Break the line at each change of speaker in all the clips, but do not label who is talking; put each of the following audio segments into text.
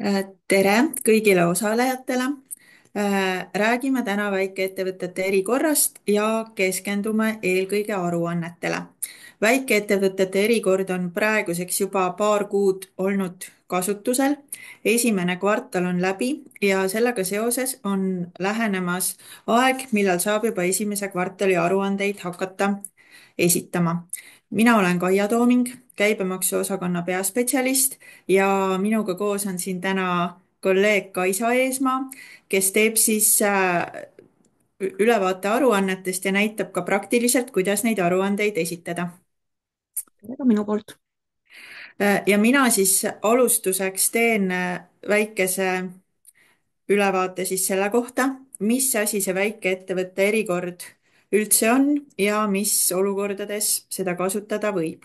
Tere kõigile osalejatele. Räägime täna väikeettevõtete erikorrast ja keskendume eelkõige aruannetele. Väikeettevõtete erikord on praeguseks juba paar kuud olnud kasutusel. Esimene kvartal on läbi ja sellega seoses on lähenemas aeg, millal saab juba esimese kvartali aruandeid hakata esitama. Mina olen Kaia Tooming, käibemaksuosakonna peaspetsialist ja minuga koos on siin täna kolleeg Kaisa Eesmaa, kes teeb ülevaate aruannetest ja näitab ka praktiliselt, kuidas neid aruandeid esitada.
Ega minu poolt.
Ja mina siis alustuseks teen väikese ülevaate siis selle kohta, mis asi see väikeettevõtte erikord üldse on ja mis olukordades seda kasutada võib.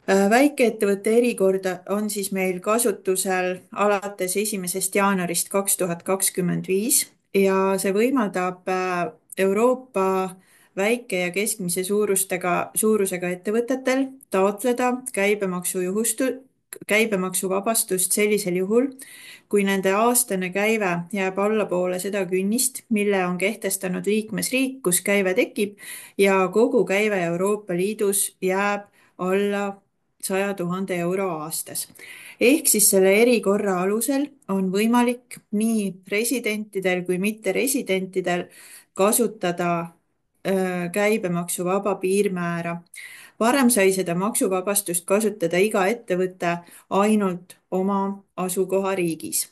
Väikeettevõtte erikord on siis meil kasutusel alates 1. jaanuarist 2025 ja see võimaldab Euroopa väike- ja keskmise suurusega ettevõtetel taotleda käibemaksuvabastust sellisel juhul, kui nende aastane käive jääb allapoole seda künnist, mille on kehtestanud liikmesriik, kus käive tekib ja kogu käive Euroopa Liidus jääb alla 100 000 euro aastas. Ehk siis selle erikorra alusel on võimalik nii residentidel kui mitteresidentidel kasutada käibemaksuvaba piirmäära. Varem sai seda maksuvabastust kasutada iga ettevõte ainult oma asukohariigis.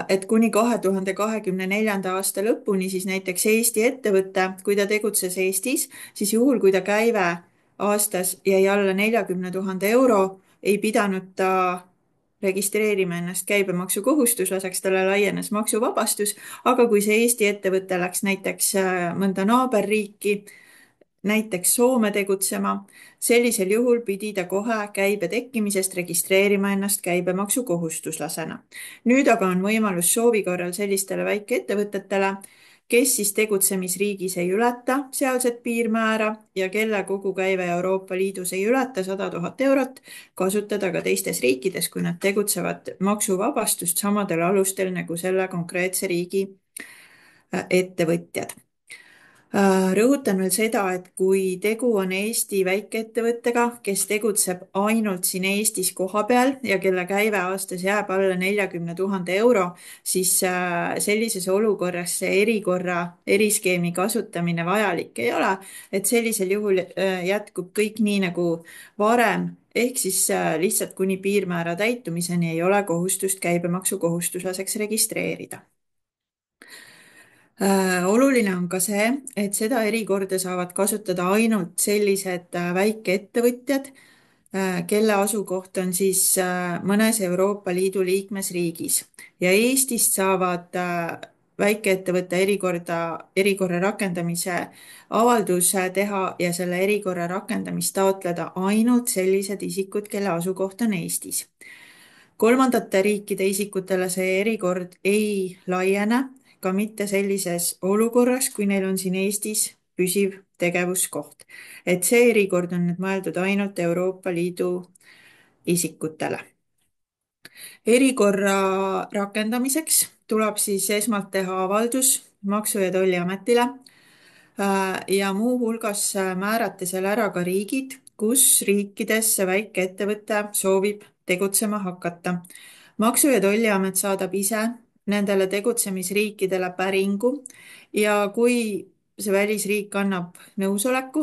Et kuni 2024. aasta lõpuni siis näiteks Eesti ettevõte, kui ta tegutses Eestis, siis juhul, kui ta käive aastas jäi alla 40 000 euro, ei pidanud ta registreerima ennast käibemaksukohustuslaseks, talle laienes maksuvabastus, aga kui see Eesti ettevõte läks näiteks mõnda naaberriiki, näiteks Soome tegutsema, sellisel juhul pidi ta kohe käibe tekkimisest registreerima ennast käibemaksukohustuslasena. Nüüd aga on võimalus soovi korral sellistele väikeettevõtetele, kes siis tegutsemisriigis ei ületa sealset piirmäära ja kelle kogukäive Euroopa Liidus ei ületa 100 000 eurot, kasutada ka teistes riikides, kui nad tegutsevad maksuvabastust samadel alustel nagu selle konkreetse riigi ettevõtjad. Rõhutan veel seda, et kui tegu on Eesti väikeettevõttega, kes tegutseb ainult siin Eestis kohapeal ja kelle käive aastas jääb alla 40 000 euro, siis sellises olukorras see eriskeemi kasutamine vajalik ei ole. Et sellisel juhul jätkub kõik nii nagu varem, ehk siis lihtsalt kuni piirmäära täitumiseni ei ole kohustust käibemaksukohustuslaseks registreerida. Oluline on ka see, et seda erikorda saavad kasutada ainult sellised väikeettevõtjad, kelle asukoht on siis mõnes Euroopa Liidu liikmesriigis ja Eestist saavad väikeettevõtte erikorra rakendamise avalduse teha ja selle erikorra rakendamist taotleda ainult sellised isikud, kelle asukoht on Eestis. Kolmandate riikide isikutele see erikord ei laiene, ka mitte sellises olukorras, kui neil on siin Eestis püsiv tegevuskoht. Et see erikord on nüüd mõeldud ainult Euroopa Liidu isikutele. Erikorra rakendamiseks tuleb siis esmalt teha avaldus Maksu- ja Tolliametile ja muuhulgas määrata seal ära ka riigid, kus riikides see väikeettevõte soovib tegutsema hakata. Maksu- ja Tolliamet saadab ise nendele tegutsemisriikidele päringu ja kui see välisriik annab nõusoleku,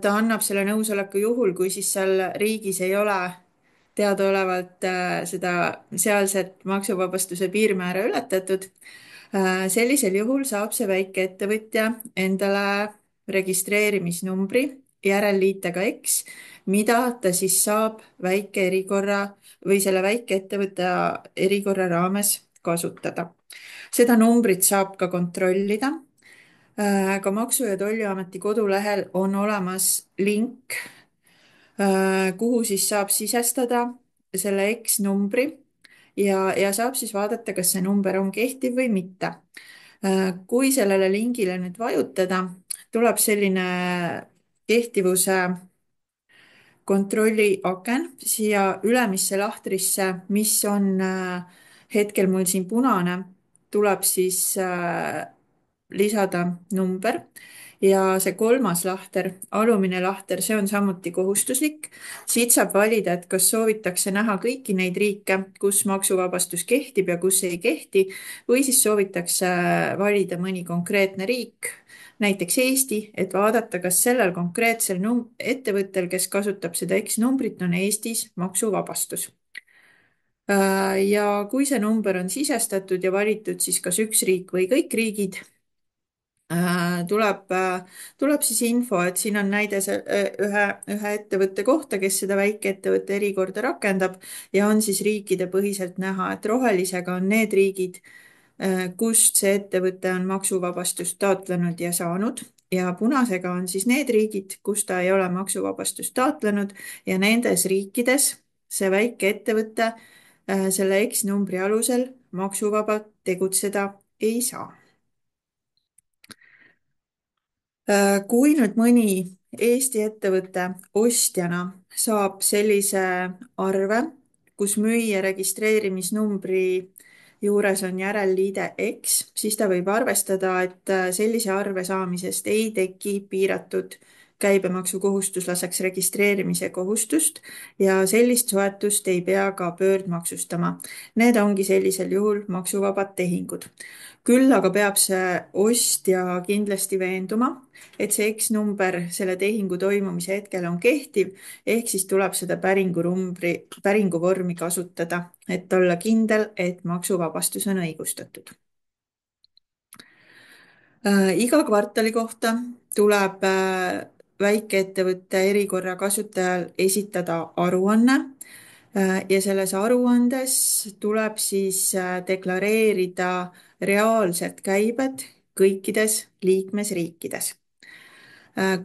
ta annab selle nõusoleku juhul, kui siis seal riigis ei ole teadaolevalt seda sealset maksuvabastuse piirmäära ületatud. Sellisel juhul saab see väikeettevõtja endale registreerimisnumbri järelliitega X, mida ta siis saab väike erikorra või selle väikeettevõtte erikorra raames kasutada. Seda numbrit saab ka kontrollida. Ka Maksu- ja Tolliameti kodulehel on olemas link, kuhu siis saab sisestada selle X-numbri ja saab siis vaadata, kas see number on kehtiv või mitte. Kui sellele lingile nüüd vajutada, tuleb selline kehtivuse kontrolli aken siia ülemisse lahtrisse, mis on hetkel mul siin punane, tuleb siis lisada number ja see kolmas lahter, alumine lahter, see on samuti kohustuslik. Siit saab valida, et kas soovitakse näha kõiki neid riike, kus maksuvabastus kehtib ja kus ei kehti, või siis soovitakse valida mõni konkreetne riik, näiteks Eesti, et vaadata, kas sellel konkreetsel ettevõttel, kes kasutab seda X-numbrit, on Eestis maksuvabastus. Ja kui see number on sisestatud ja valitud siis kas üks riik või kõik riigid, tuleb siis info, et siin on näide ühe ettevõtte kohta, kes seda väikeettevõtte erikorda rakendab ja on siis riikide põhiselt näha, et rohelisega on need riigid, kust see ettevõte on maksuvabastust taotlenud ja saanud ja punasega on siis need riigid, kus ta ei ole maksuvabastust taotlenud ja nendes riikides see väikeettevõte selle X-numbri alusel maksuvabalt tegutseda ei saa. Kui nüüd mõni Eesti ettevõte ostjana saab sellise arve, kus müüja registreerimisnumbri juures on järelliide X, siis ta võib arvestada, et sellise arve saamisest ei teki piiratud käibemaksukohustuslaseks registreerimise kohustust ja sellist soetust ei pea ka pöördmaksustama. Need ongi sellisel juhul maksuvabad tehingud. Küll aga peab see ostja kindlasti veenduma, et see X-number selle tehingu toimumise hetkel on kehtiv, ehk siis tuleb seda päringuvormi kasutada, et olla kindel, et maksuvabastus on õigustatud. Iga kvartali kohta tuleb väikeettevõtte erikorra kasutajal esitada aruanne ja selles aruandes tuleb siis deklareerida reaalsed käibed kõikides liikmesriikides.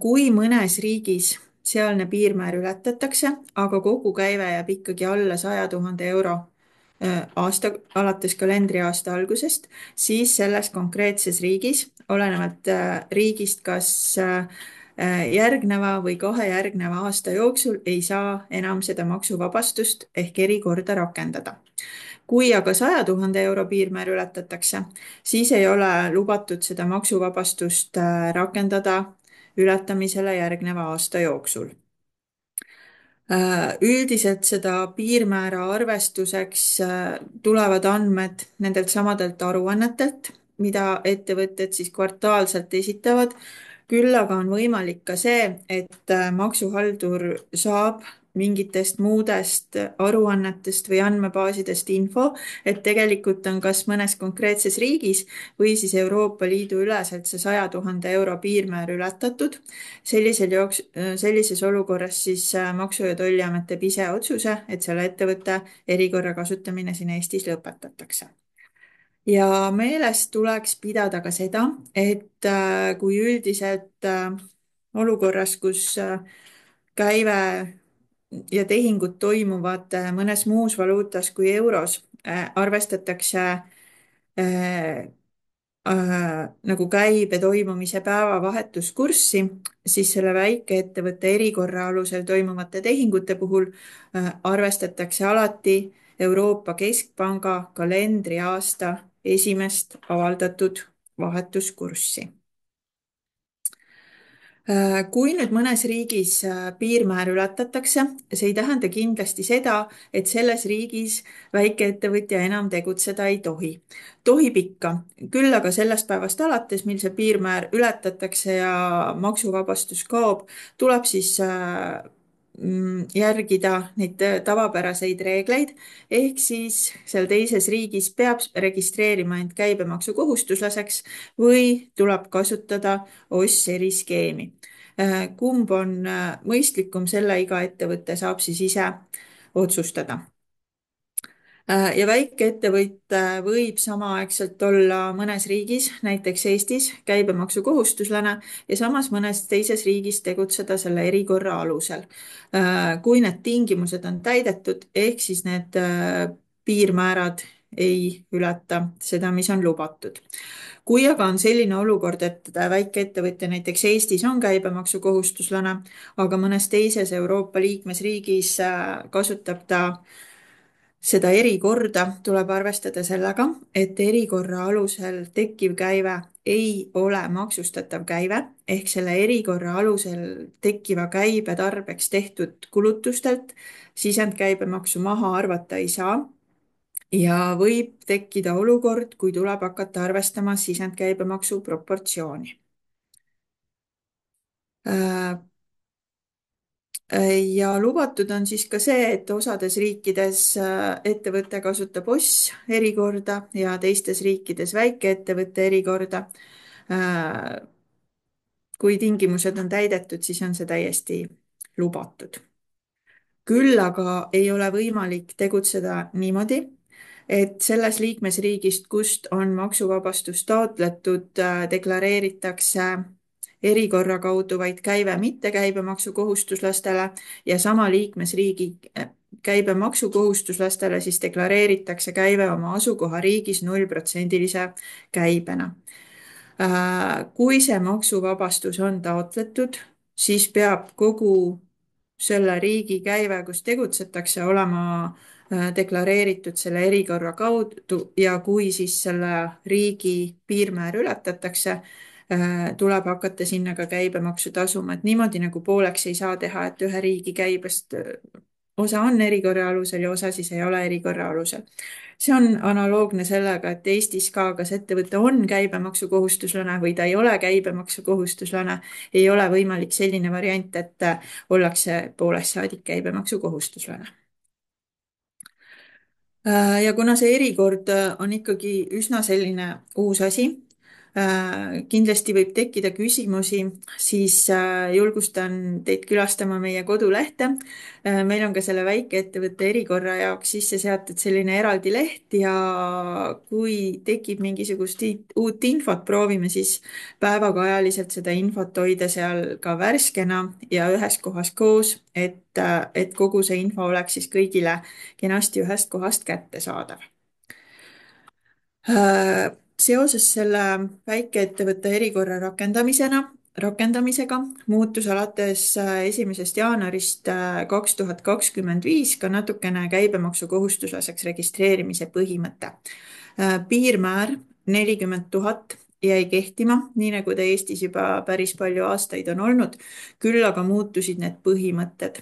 Kui mõnes riigis sealne piirmäär ületatakse, aga kogu käive jääb ikkagi alla 100 000 euro alates kalendriaasta algusest, siis selles konkreetses riigis, olenevalt riigist, kas järgneva või 2 järgneva aasta jooksul ei saa enam seda maksuvabastust ehk erikorda rakendada. Kui aga 100 000 euro piirmäär ületatakse, siis ei ole lubatud seda maksuvabastust rakendada ületamisele järgneva aasta jooksul. Üldiselt seda piirmäära arvestuseks tulevad andmed nendelt samadelt aruannetelt, mida ettevõtted siis kvartaalselt esitavad. Küll aga on võimalik ka see, et maksuhaldur saab mingitest muudest aruannetest või andmebaasidest info, et tegelikult on kas mõnes konkreetses riigis või siis Euroopa Liidu üleselt see 100 000 euro piirmäär ületatud. Sellises olukorras siis Maksu- ja Tolliamet teeb ise otsuse, et selle ettevõtte erikorra kasutamine siin Eestis lõpetatakse. Ja meeles tuleks pidada ka seda, et kui üldiselt olukorras, kus käive ja tehingud toimuvad mõnes muus valuutas kui euros, arvestatakse nagu käibe toimumise päeva vahetuskurssi, siis selle väikeettevõtte erikorra alusel toimuvate tehingute puhul arvestatakse alati Euroopa Keskpanga kalendriaasta esimest avaldatud vahetuskurssi. Kui nüüd mõnes riigis piirmäär ületatakse, see ei tähenda kindlasti seda, et selles riigis väikeettevõtja enam tegutseda ei tohi. Tohib ikka, küll aga sellest päevast alates, mil see piirmäär ületatakse ja maksuvabastus kaob, tuleb siis järgida neid tavapäraseid reegleid, ehk siis seal teises riigis peab registreerima end käibemaksukohustuslaseks või tuleb kasutada OS-eriskeemi. Kumb on mõistlikum, selle iga ettevõte saab siis ise otsustada. Ja väikeettevõte võib samaaegselt olla mõnes riigis, näiteks Eestis, käibemaksukohustuslane ja samas mõnes teises riigis tegutseda selle erikorra alusel. Kui need tingimused on täidetud, ehk siis need piirmäärad ei ületa seda, mis on lubatud. kui aga on selline olukord, et väikeettevõtja näiteks Eestis on käibemaksukohustuslane, aga mõnes teises Euroopa liikmesriigis kasutab ta seda erikorda, tuleb arvestada sellega, et erikorra alusel tekkiv käive ei ole maksustatav käive ehk selle erikorra alusel tekkiva käibe tarbeks tehtud kulutustelt sisendkäibemaksu maha arvata ei saa ja võib tekkida olukord, kui tuleb hakata arvestama sisendkäibemaksu proportsiooni. Äh, Ja lubatud on siis ka see, et osades riikides ettevõte kasutab OS erikorda ja teistes riikides väikeettevõtte erikorda. Äh, Kui tingimused on täidetud, siis on see täiesti lubatud. Küll aga ei ole võimalik tegutseda niimoodi, et selles liikmesriigist, kust on maksuvabastus taotletud, deklareeritakse erikorra kaudu vaid käive mittekäibemaksukohustuslastele ja sama liikmesriigi käibemaksukohustuslastele siis deklareeritakse käive oma asukohariigis 0%-lise käibena. Kui see maksuvabastus on taotletud, siis peab kogu selle riigi käive, kus tegutsetakse, olema deklareeritud selle erikorra kaudu ja kui siis selle riigi piirmäär ületatakse, tuleb hakata sinna ka käibemaksu tasuma, et niimoodi nagu pooleks ei saa teha, et ühe riigi käibest osa on erikorra alusel ja osa siis ei ole erikorra alusel. See on analoogne sellega, et Eestis ka, kas ettevõte on käibemaksukohustuslane või ta ei ole käibemaksukohustuslane, ei ole võimalik selline variant, et ollakse poolest saadik käibemaksukohustuslane. Ja kuna see erikord on ikkagi üsna selline uus asi, kindlasti võib tekkida küsimusi, siis julgustan teid külastama meie kodulehte. Meil on ka selle väikeettevõtte erikorra jaoks sisse seatud selline eraldi leht ja kui tekib mingisugust uut infot, proovime siis päevakajaliselt seda infot hoida seal ka värskena ja ühes kohas koos, et kogu see info oleks siis kõigile kenasti ühest kohast kättesaadav. Seoses selle väikeettevõtte erikorra rakendamisega muutus alates 1. jaanuarist 2025 ka natukene käibemaksukohustuslaseks registreerimise põhimõte. Piirmäär 40 000 jäi kehtima, nii nagu ta Eestis juba päris palju aastaid on olnud, küll aga muutusid need põhimõtted.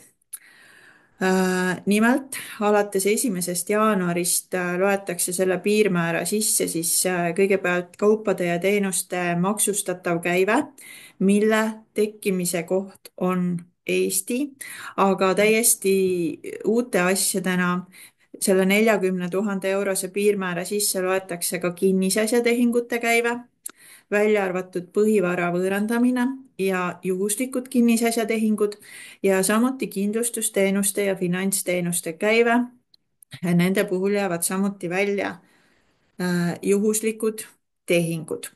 Nimelt alates 1. jaanuarist loetakse selle piirmäära sisse siis kõigepealt kaupade ja teenuste maksustatav käive, mille tekkimise koht on Eesti, aga täiesti uute asjadena selle 40 000 eurose piirmäära sisse loetakse ka kinnisasjatehingute käive, välja arvatud põhivara võõrandamine ja juhuslikud kinnisasjatehingud ja samuti kindlustusteenuste ja finantsteenuste käive. Nende puhul jäävad samuti välja juhuslikud tehingud.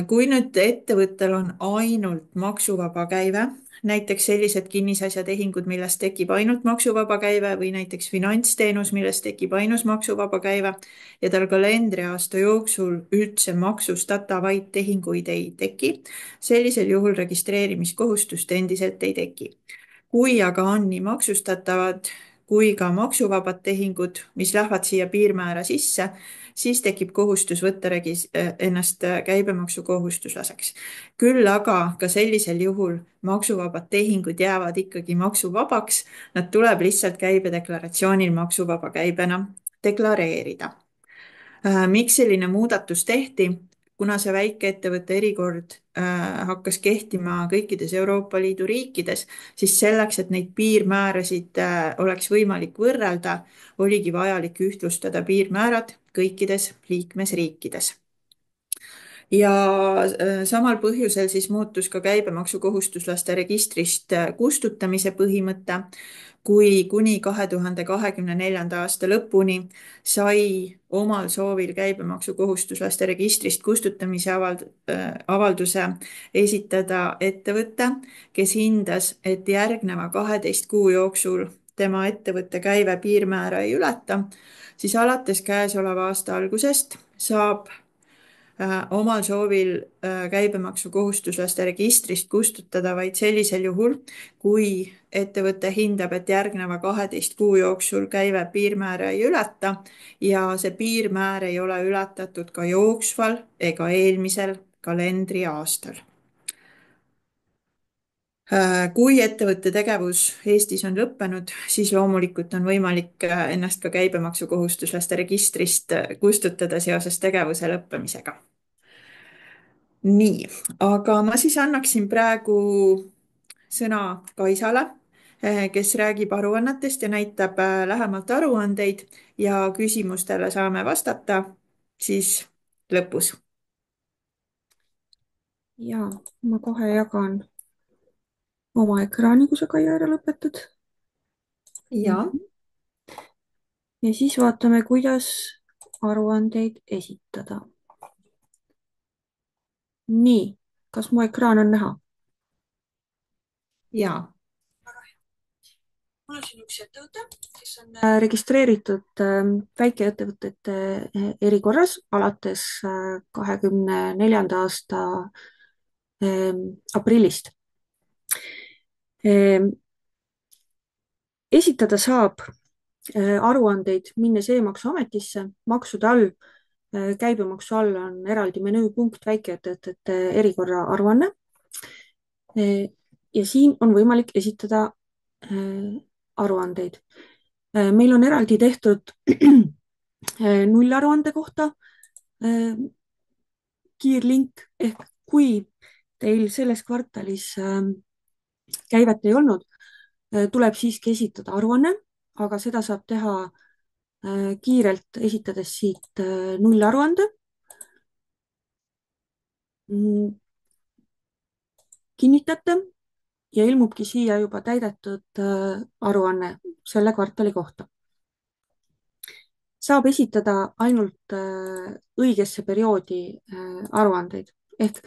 Kui nüüd ettevõttel on ainult maksuvaba käive, näiteks sellised kinnisasjatehingud, millest tekib ainult maksuvaba käive või näiteks finantsteenus, millest tekib ainus maksuvaba käive ja tal kalendriaasta jooksul üldse maksustatavaid tehinguid ei teki, sellisel juhul registreerimiskohustust endiselt ei teki. Kui aga on nii maksustatavad kui ka maksuvabad tehingud, mis lähevad siia piirmäära sisse, siis tekib kohustus võtta ennast käibemaksukohustuslaseks. Küll aga ka sellisel juhul maksuvabad tehingud jäävad ikkagi maksuvabaks, nad tuleb lihtsalt käibedeklaratsioonil maksuvaba käibena deklareerida. Miks selline muudatus tehti? Kuna see väikeettevõtte erikord hakkas kehtima kõikides Euroopa Liidu riikides, siis selleks, et neid piirmäärasid oleks võimalik võrrelda, oligi vajalik ühtlustada piirmäärad kõikides liikmesriikides. Ja samal põhjusel siis muutus ka käibemaksukohustuslaste registrist kustutamise põhimõte, kui kuni 2024. aasta lõpuni sai omal soovil käibemaksukohustuslaste registrist kustutamise avalduse esitada ettevõte, kes hindas, et järgneva 12 kuu jooksul tema ettevõtte käive piirmäära ei ületa, siis alates käesoleva aasta algusest saab omal soovil käibemaksukohustuslaste registrist kustutada vaid sellisel juhul, kui ettevõte hindab, et järgneva 12 kuu jooksul käive piirmäära ei ületa ja see piirmäär ei ole ületatud ka jooksval ega eelmisel kalendriaastal. Kui ettevõtte tegevus Eestis on lõppenud, siis loomulikult on võimalik ennast ka käibemaksukohustuslaste registrist kustutada seoses tegevuse lõppemisega. Nii, aga ma siis annaksin praegu sõna Kaisale, kes räägib aruannetest ja näitab lähemalt aruandeid ja küsimustele saame vastata siis lõpus.
ja ma kohe jagan oma ekraani, kui sa, Kaia, ära lõpetad.
Ja,
Ja siis vaatame, kuidas aruandeid esitada. Nii, kas mu ekraan on näha?
ja,
Mul on siin üks ettevõte, kes on registreeritud väikeettevõtete erikorras alates 24. aasta aprillist. Esitada saab aruandeid, minnes e-maksuametisse, maksude all, käibemaksu all on eraldi menüüpunkt väikeettevõtete erikorra aruanne. Ja siin on võimalik esitada aruandeid. Meil on eraldi tehtud nullaruande kohta kiirlink ehk kui teil selles kvartalis käivet ei olnud, tuleb siiski esitada aruanne, aga seda saab teha kiirelt, esitades siit nullaruande. Kinnitate ja ilmubki siia juba täidetud aruanne selle kvartali kohta. Saab esitada ainult õigesse perioodi aruandeid ehk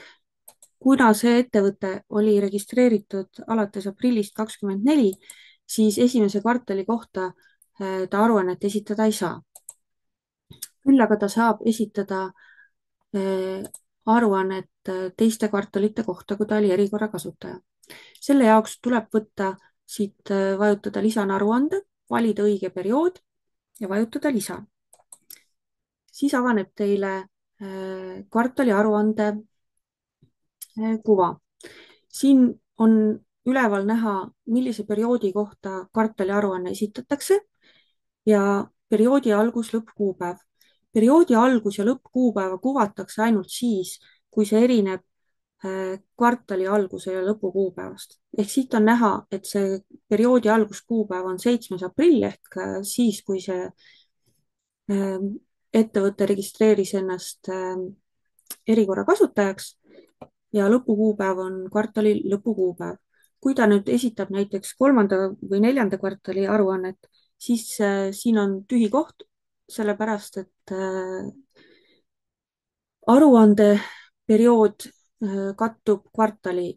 kuna see ettevõte oli registreeritud alates aprillist 24, siis esimese kvartali kohta ta aruannet esitada ei saa. Küll aga ta saab esitada aruannet teiste kvartalite kohta, kui ta oli erikorra kasutaja. Selle jaoks tuleb võtta siit, vajutada lisana aruande, valida õige periood ja vajutada lisa. Siis avaneb teile kvartali aruande kuva. Siin on üleval näha, millise perioodi kohta kvartali aruanne esitatakse ja perioodi algus-lõppkuupäev. Perioodi algus- ja lõppkuupäeva kuvatakse ainult siis, kui see erineb kvartali alguse ja lõpu kuupäevast. Ehk siit on näha, et see perioodi alguskuupäev on 7. aprill ehk siis, kui see ettevõte registreeris ennast erikorra kasutajaks ja lõpukuupäev on kvartali lõpukuupäev. Kui ta nüüd esitab näiteks 3. või 4. kvartali aruannet, siis siin on tühi koht, sellepärast et aruande periood kattub kvartali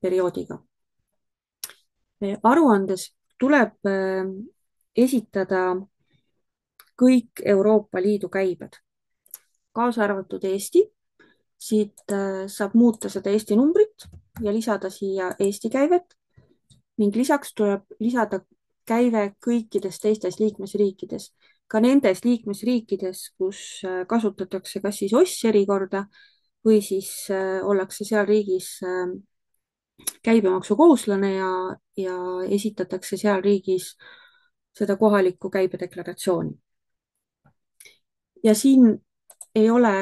perioodiga. Aruandes tuleb esitada kõik Euroopa Liidu käibed, kaasa arvatud Eesti. Siit saab muuta seda Eesti numbrit ja lisada siia Eesti käivet ning lisaks tuleb lisada käive kõikides teistes liikmesriikides, ka nendes liikmesriikides, kus kasutatakse kas siis oss-erikorda või siis ollakse seal riigis käibemaksukohuslane ja esitatakse seal riigis seda kohalikku käibedeklaratsiooni. Ja siin ei ole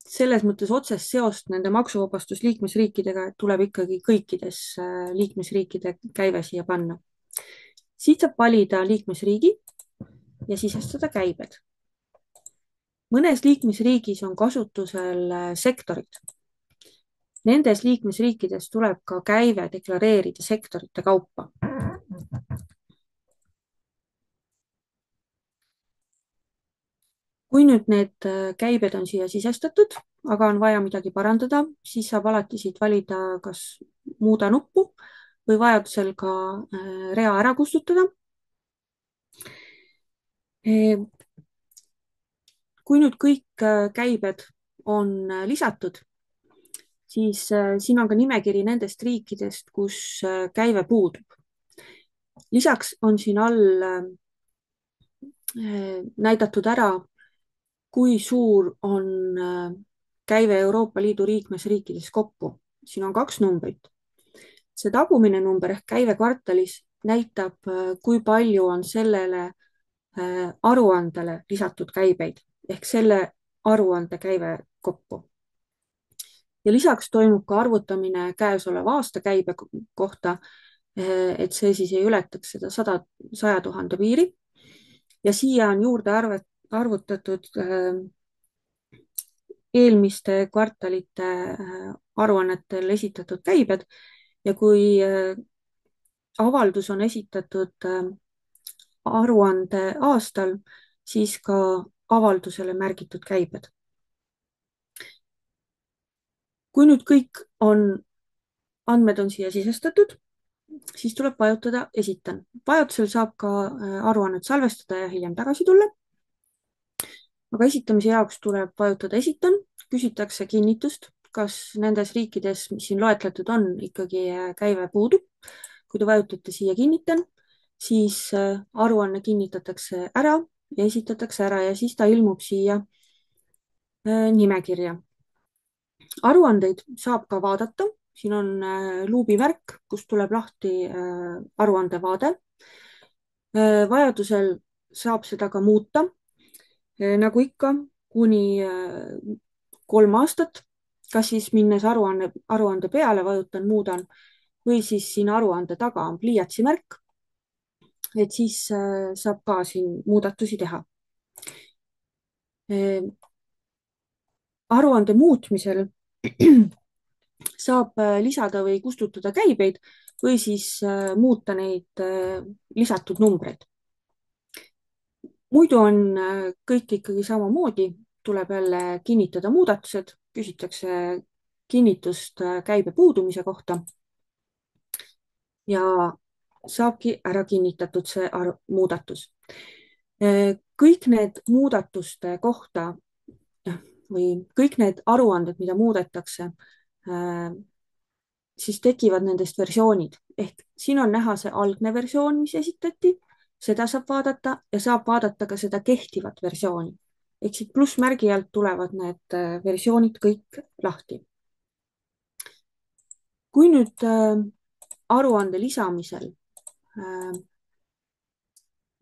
selles mõttes otsest seost nende maksuvabastusliikmesriikidega, et tuleb ikkagi kõikides liikmesriikide käive siia panna. Siit saab valida liikmesriigi ja sisestada käibed. Mõnes liikmesriigis on kasutusel sektorid. Nendes liikmesriikides tuleb ka käive deklareerida sektorite kaupa. Kui nüüd need käibed on siia sisestatud, aga on vaja midagi parandada, siis saab alati siit valida kas muuda nuppu või vajadusel ka rea ära kustutada. kui nüüd kõik käibed on lisatud, siis siin on ka nimekiri nendest riikidest, kus käive puudub. lisaks on siin all näidatud ära, kui suur on käive Euroopa Liidu liikmesriikides kokku. siin on kaks numbrit. see tagumine number ehk käive kvartalis näitab, kui palju on sellele aruandele lisatud käibeid ehk selle aruande käive kokku. Ja lisaks toimub ka arvutamine käesoleva aasta käibe kohta, et see siis ei ületaks seda 100 000 piiri. Ja siia on juurde arvutatud eelmiste kvartalite aruannetel esitatud käibed ja kui avaldus on esitatud aruande aastal, siis ka avaldusele märgitud käibed. kui nüüd kõik andmed on siia sisestatud, siis tuleb vajutada esitan. Vajadusel saab ka aruannet salvestada ja hiljem tagasi tulla. Aga esitamise jaoks tuleb vajutada esitan, küsitakse kinnitust, kas nendes riikides, mis siin loetletud on, ikkagi käive puudub. Kui te vajutate siia kinnitan, siis aruanne kinnitatakse ära ja esitatakse ära ja siis ta ilmub siia nimekirja. Aruandeid saab ka vaadata, siin on luubimärk, kust tuleb lahti aruande vaade. Vajadusel saab seda ka muuta, nagu ikka, kuni 3 aastat, kas siis minnes aruande peale vajutan muudan või siis siin aruande taga on pliiatsimärk, et siis saab ka siin muudatusi teha. Aruande muutmisel saab lisada või kustutada käibeid või siis muuta neid lisatud numbreid. Muidu on kõik ikkagi samamoodi, tuleb jälle kinnitada muudatused, küsitakse kinnitust käibe puudumise kohta ja saabki ära kinnitatud see muudatus. Kõik need muudatuste kohta või kõik need aruanded, mida muudetakse, siis tekivad nendest versioonid. Ehk siin on näha see algne versioon, mis esitati, seda saab vaadata ja saab vaadata ka seda kehtivat versiooni. Ehk siit plussmärgi alt tulevad need versioonid kõik lahti. Kui nüüd aruande lisamisel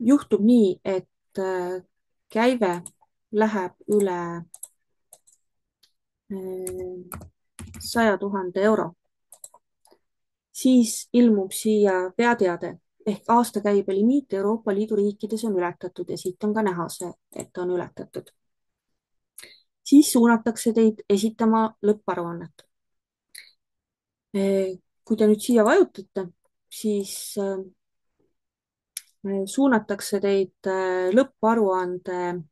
juhtub nii, et käive läheb üle 100 000 euro, siis ilmub siia peateade ehk aastakäibe limiit Euroopa Liidu riikides on ületatud ja siit on ka näha see, et on ületatud. Siis suunatakse teid esitama lõpparuannet. Kui te nüüd siia vajutate, siis suunatakse teid lõpparuande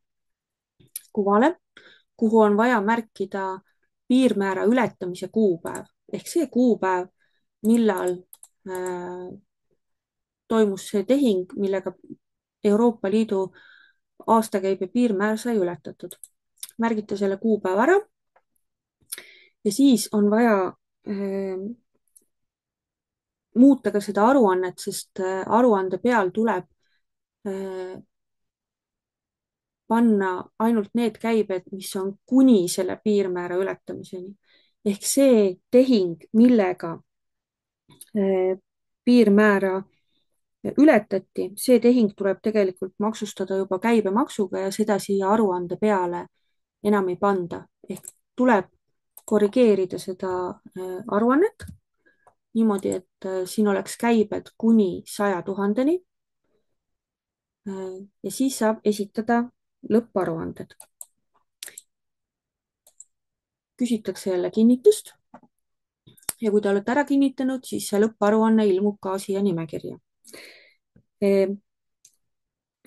kuvale, kuhu on vaja märkida piirmäära ületamise kuupäev ehk see kuupäev, millal toimus see tehing, millega Euroopa Liidu aastakäibe piirmäär sai ületatud. Märgite selle kuupäeva ära ja siis on vaja muuta ka seda aruannet, sest aruande peal tuleb panna ainult need käibed, mis on kuni selle piirmäära ületamiseni. Ehk see tehing, millega piirmäära ületati, see tehing tuleb tegelikult maksustada juba käibemaksuga ja seda siia aruande peale enam ei panda. Ehk tuleb korrigeerida seda aruannet niimoodi, et siin oleks käibed kuni 100 000-ni. Ja siis saab esitada lõpparuanded. Küsitakse jälle kinnitust. Ja kui te olete ära kinnitanud, siis see lõpparuanne ilmub ka siia nimekirja.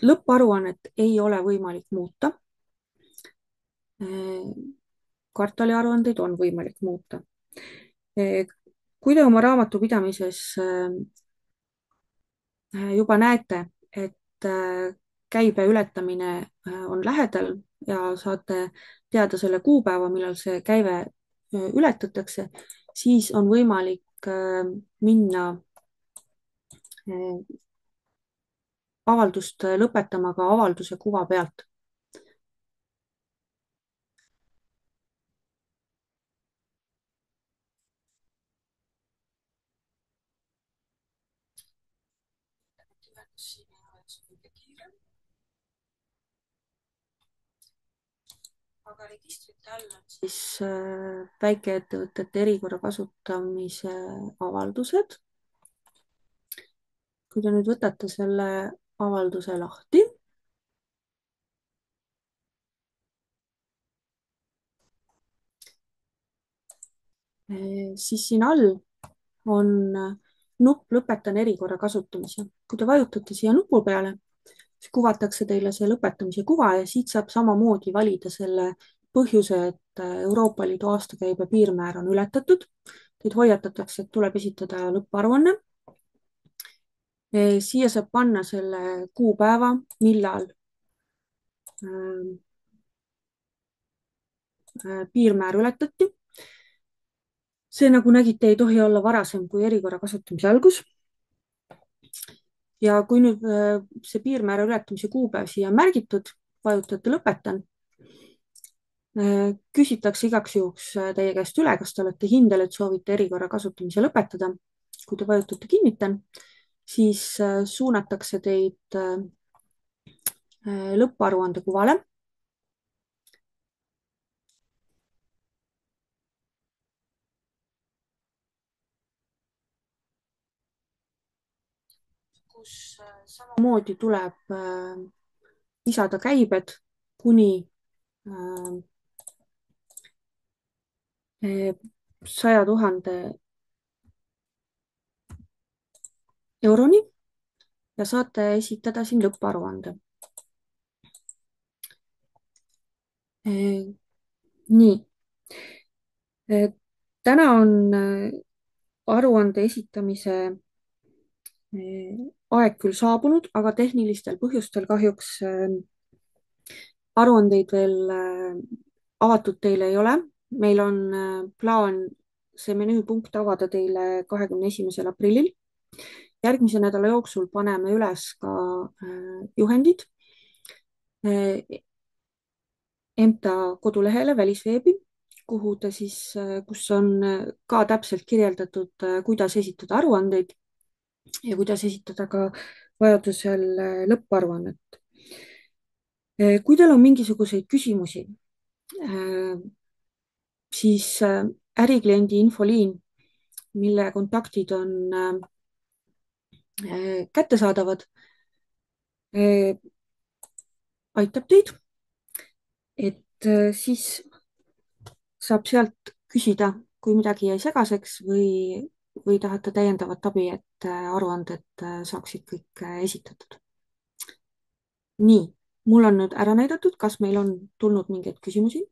Lõpparuannet ei ole võimalik muuta. Kvartaliaruandeid on võimalik muuta. Kui te oma raamatupidamises juba näete, et käibe ületamine on lähedal ja saate teada selle kuupäeva, millal see käive ületatakse, siis on võimalik minna avaldust lõpetama ka avalduse kuva pealt. aga registrite all on siis väikeettevõtete erikorra kasutamise avaldused. kui te nüüd võtate selle avalduse lahti, siis siin all on nupp Lõpetan erikorra kasutamise. kui te vajutate siia nupu peale, siis kuvatakse teile see lõpetamise kuva ja siit saab samamoodi valida selle põhjuse, et Euroopa Liidu aastakäibe piirmäär on ületatud. Teid hoiatatakse, et tuleb esitada lõpparuanne. Siia saab panna selle kuupäeva, millal piirmäär ületati. See, nagu nägite, ei tohi olla varasem kui erikorra kasutamise algus. Ja kui nüüd see piirmäära ületamise kuupäev siia on märgitud, vajutate lõpetan, küsitakse igaks juhuks teie käest üle, kas te olete kindel, et soovite erikorra kasutamise lõpetada. kui te vajutate kinnitan, siis suunatakse teid lõpparuande kuvale. kus samamoodi tuleb lisada käibed kuni 100 000 euroni ja saate esitada siin lõpparuande. Nii. Täna on aruande esitamise aeg küll saabunud, aga tehnilistel põhjustel kahjuks aruandeid veel avatud teile ei ole. Meil on plaan see menüüpunkt avada teile 21. aprillil. Järgmise nädala jooksul paneme üles ka juhendid EMTA kodulehele välisveebi, kuhu ta siis, kus on ka täpselt kirjeldatud, kuidas esitada aruandeid ja kuidas esitada ka vajadusel lõpparuannet. Kui teil on mingisuguseid küsimusi, siis ärikliendi infoliin, mille kontaktid on kättesaadavad, aitab teid, et siis saab sealt küsida, kui midagi jäi segaseks või tahate täiendavat abi, et aruanded saaksid kõik esitatud. Nii, mul on nüüd ära näidatud, kas meil on tulnud mingeid küsimusi?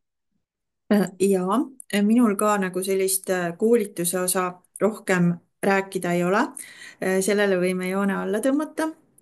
Ja minul ka nagu sellist koolituse osa rohkem rääkida ei ole. Sellele võime joone alla tõmmata.